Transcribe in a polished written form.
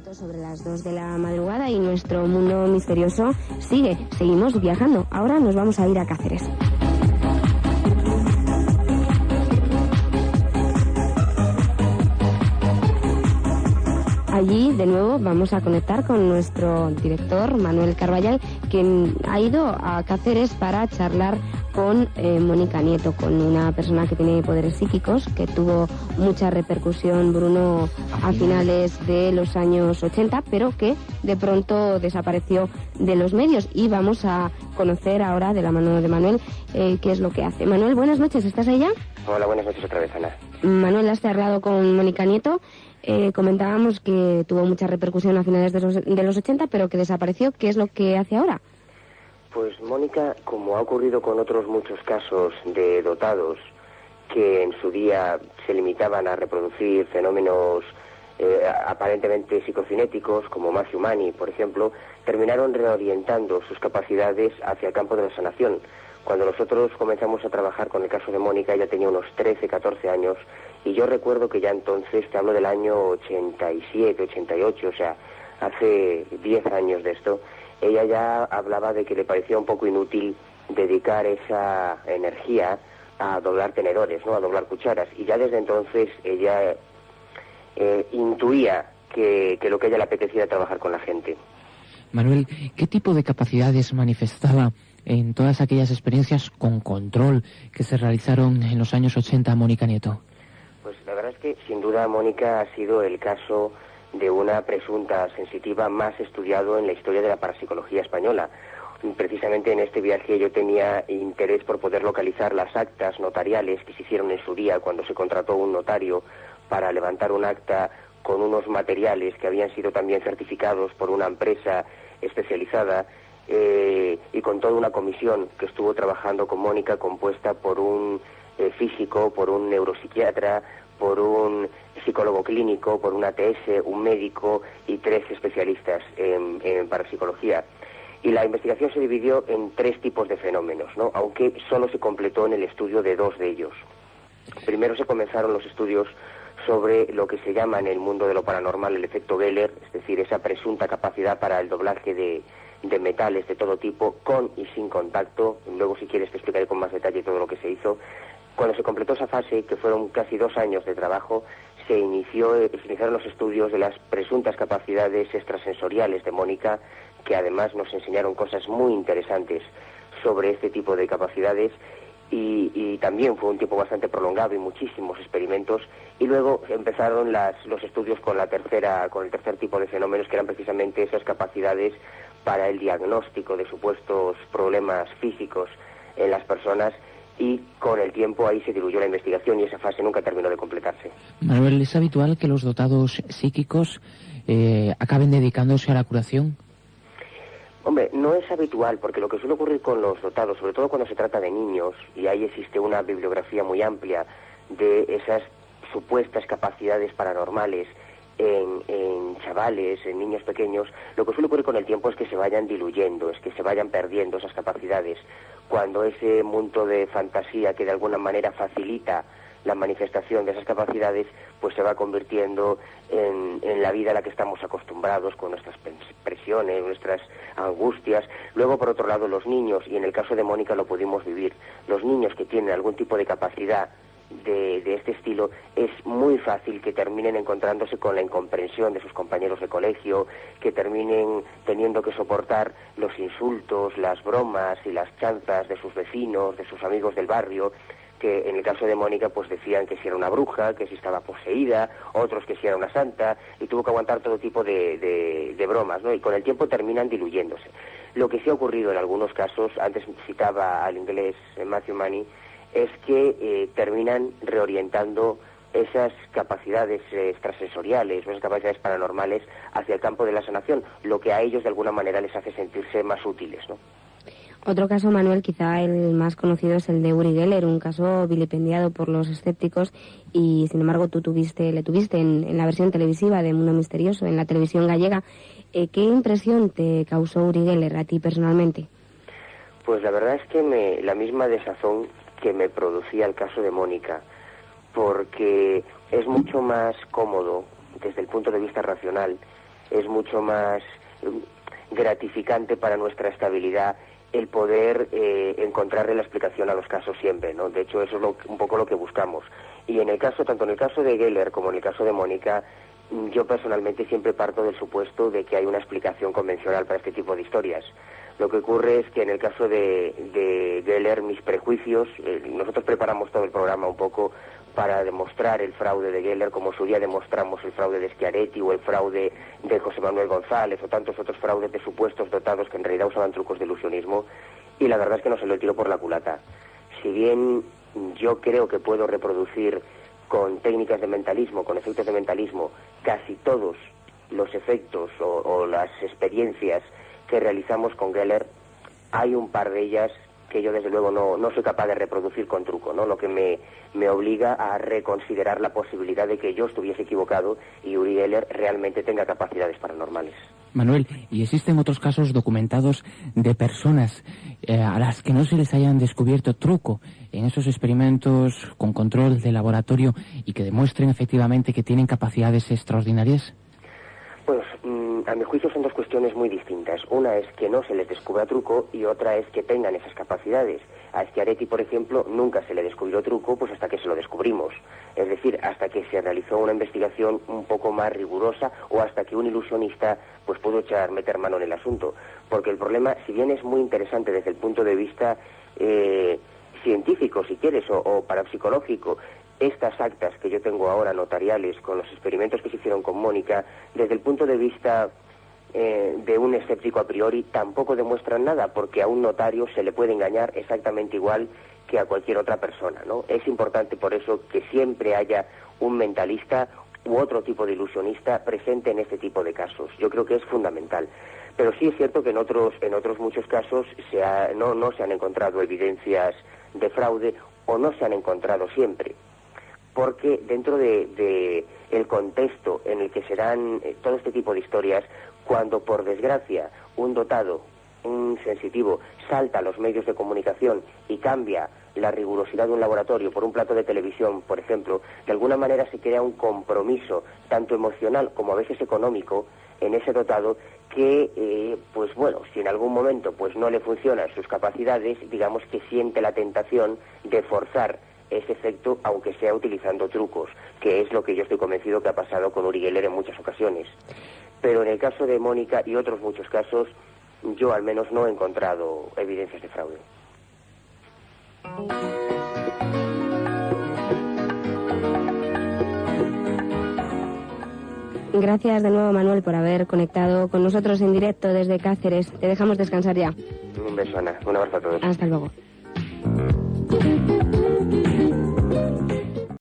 minutos sobre las 2 de la madrugada y nuestro mundo misterioso seguimos viajando. Ahora nos vamos a ir a Cáceres. Allí, de nuevo, vamos a conectar con nuestro director, Manuel Carballal, quien ha ido a Cáceres para charlar con Mónica Nieto, con una persona que tiene poderes psíquicos, que tuvo mucha repercusión, Bruno, a finales de los años 80, pero que de pronto desapareció de los medios. Y vamos a conocer ahora, de la mano de Manuel, qué es lo que hace. Manuel, buenas noches, ¿estás ahí ya? Hola, buenas noches otra vez, Ana. Manuel, has charlado con Mónica Nieto. Comentábamos que tuvo mucha repercusión a finales de los 80, pero que desapareció. ¿Qué es lo que hace ahora? Pues Mónica, como ha ocurrido con otros muchos casos de dotados que en su día se limitaban a reproducir fenómenos aparentemente psicocinéticos, como Matthew Manny, por ejemplo, terminaron reorientando sus capacidades hacia el campo de la sanación. Cuando nosotros comenzamos a trabajar con el caso de Mónica, ella tenía unos 13, 14 años, y yo recuerdo que ya entonces, te hablo del año 87, 88, o sea, hace 10 años de esto, ella ya hablaba de que le parecía un poco inútil dedicar esa energía a doblar tenedores, ¿no?, a doblar cucharas, y ya desde entonces ella intuía que lo que a ella le apetecía era trabajar con la gente. Manuel, ¿qué tipo de capacidades manifestaba en todas aquellas experiencias con control que se realizaron en los años 80 a Mónica Nieto? Pues la verdad es que sin duda Mónica ha sido el caso de una presunta sensitiva más estudiado en la historia de la parapsicología española. Precisamente en este viaje yo tenía interés por poder localizar las actas notariales que se hicieron en su día cuando se contrató un notario para levantar un acta con unos materiales que habían sido también certificados por una empresa especializada, y con toda una comisión que estuvo trabajando con Mónica, compuesta por un físico, por un neuropsiquiatra, por un psicólogo clínico, por un ATS, un médico y 3 especialistas en parapsicología. Y la investigación se dividió en 3 tipos de fenómenos, ¿no?, aunque solo se completó en el estudio de 2 de ellos. Primero se comenzaron los estudios sobre lo que se llama en el mundo de lo paranormal el efecto Geller, es decir, esa presunta capacidad para el doblaje de metales de todo tipo, con y sin contacto. Luego, si quieres, te explicaré con más detalle todo lo que se hizo. Cuando se completó esa fase, que fueron casi 2 años de trabajo, se iniciaron los estudios de las presuntas capacidades extrasensoriales de Mónica, que además nos enseñaron cosas muy interesantes sobre este tipo de capacidades, y también fue un tiempo bastante prolongado y muchísimos experimentos. Y luego empezaron los estudios con el tercer tipo de fenómenos, que eran precisamente esas capacidades para el diagnóstico de supuestos problemas físicos en las personas, y con el tiempo ahí se diluyó la investigación y esa fase nunca terminó de completarse. Manuel, ¿es habitual que los dotados psíquicos acaben dedicándose a la curación? Hombre, no es habitual, porque lo que suele ocurrir con los dotados, sobre todo cuando se trata de niños, y ahí existe una bibliografía muy amplia de esas supuestas capacidades paranormales en chavales, en niños pequeños, lo que suele ocurrir con el tiempo es que se vayan diluyendo, es que se vayan perdiendo esas capacidades, cuando ese mundo de fantasía que de alguna manera facilita la manifestación de esas capacidades, pues se va convirtiendo en la vida a la que estamos acostumbrados, con nuestras presiones, nuestras angustias. Luego, por otro lado, los niños, y en el caso de Mónica lo pudimos vivir, los niños que tienen algún tipo de capacidad de este estilo, es muy fácil que terminen encontrándose con la incomprensión de sus compañeros de colegio, que terminen teniendo que soportar los insultos, las bromas y las chanzas de sus vecinos, de sus amigos del barrio, que en el caso de Mónica pues decían que si era una bruja, que si estaba poseída, otros que si era una santa, y tuvo que aguantar todo tipo de bromas, ¿no? Y con el tiempo terminan diluyéndose. Lo que sí ha ocurrido en algunos casos, antes citaba al inglés Matthew Manny, es que terminan reorientando esas capacidades extrasensoriales o esas capacidades paranormales hacia el campo de la sanación, lo que a ellos de alguna manera les hace sentirse más útiles, ¿no? Otro caso, Manuel, quizá el más conocido es el de Uri Geller, un caso vilipendiado por los escépticos, y sin embargo tú le tuviste en la versión televisiva de Mundo Misterioso, en la televisión gallega. ¿Qué impresión te causó Uri Geller a ti personalmente? Pues la verdad es que la misma desazón que me producía el caso de Mónica, porque es mucho más cómodo desde el punto de vista racional es mucho más gratificante para nuestra estabilidad el poder encontrarle la explicación a los casos siempre, ¿no? De hecho, eso es un poco lo que buscamos. Y tanto en el caso de Geller como en el caso de Mónica, yo personalmente siempre parto del supuesto de que hay una explicación convencional para este tipo de historias. Lo que ocurre es que en el caso de Geller, mis prejuicios, nosotros preparamos todo el programa un poco para demostrar el fraude de Geller, como su día demostramos el fraude de Schiaretti o el fraude de José Manuel González o tantos otros fraudes de supuestos dotados que en realidad usaban trucos de ilusionismo, y la verdad es que no se lo tiro por la culata. Si bien yo creo que puedo reproducir con técnicas de mentalismo, con efectos de mentalismo, casi todos los efectos o las experiencias que realizamos con Geller, hay un par de ellas que yo desde luego no soy capaz de reproducir con truco, ¿no? Lo que me obliga a reconsiderar la posibilidad de que yo estuviese equivocado y Uri Geller realmente tenga capacidades paranormales. Manuel, ¿y existen otros casos documentados de personas a las que no se les hayan descubierto truco en esos experimentos con control de laboratorio y que demuestren efectivamente que tienen capacidades extraordinarias? Pues a mi juicio son dos cuestiones muy distintas. Una es que no se les descubra truco y otra es que tengan esas capacidades. A Schiaretti, por ejemplo, nunca se le descubrió truco pues hasta que se lo descubrimos. Es decir, hasta que se realizó una investigación un poco más rigurosa o hasta que un ilusionista pues pudo meter mano en el asunto. Porque el problema, si bien es muy interesante desde el punto de vista científico, si quieres, o parapsicológico, estas actas que yo tengo ahora notariales con los experimentos que se hicieron con Mónica, desde el punto de vista de un escéptico a priori, tampoco demuestran nada, porque a un notario se le puede engañar exactamente igual que a cualquier otra persona, ¿no? Es importante por eso que siempre haya un mentalista u otro tipo de ilusionista presente en este tipo de casos. Yo creo que es fundamental. Pero sí es cierto que en otros muchos casos no se han encontrado evidencias de fraude o no se han encontrado siempre. Porque dentro de el contexto en el que se dan todo este tipo de historias, cuando por desgracia un dotado, un sensitivo, salta a los medios de comunicación y cambia la rigurosidad de un laboratorio por un plato de televisión, por ejemplo, de alguna manera se crea un compromiso, tanto emocional como a veces económico, en ese dotado que, pues bueno, si en algún momento pues no le funcionan sus capacidades, digamos que siente la tentación de forzar ese efecto, aunque sea utilizando trucos, que es lo que yo estoy convencido que ha pasado con Uri Geller en muchas ocasiones. Pero en el caso de Mónica y otros muchos casos, yo al menos no he encontrado evidencias de fraude. Gracias de nuevo, Manuel, por haber conectado con nosotros en directo desde Cáceres. Te dejamos descansar ya. Un beso, Ana. Un abrazo a todos. Hasta luego.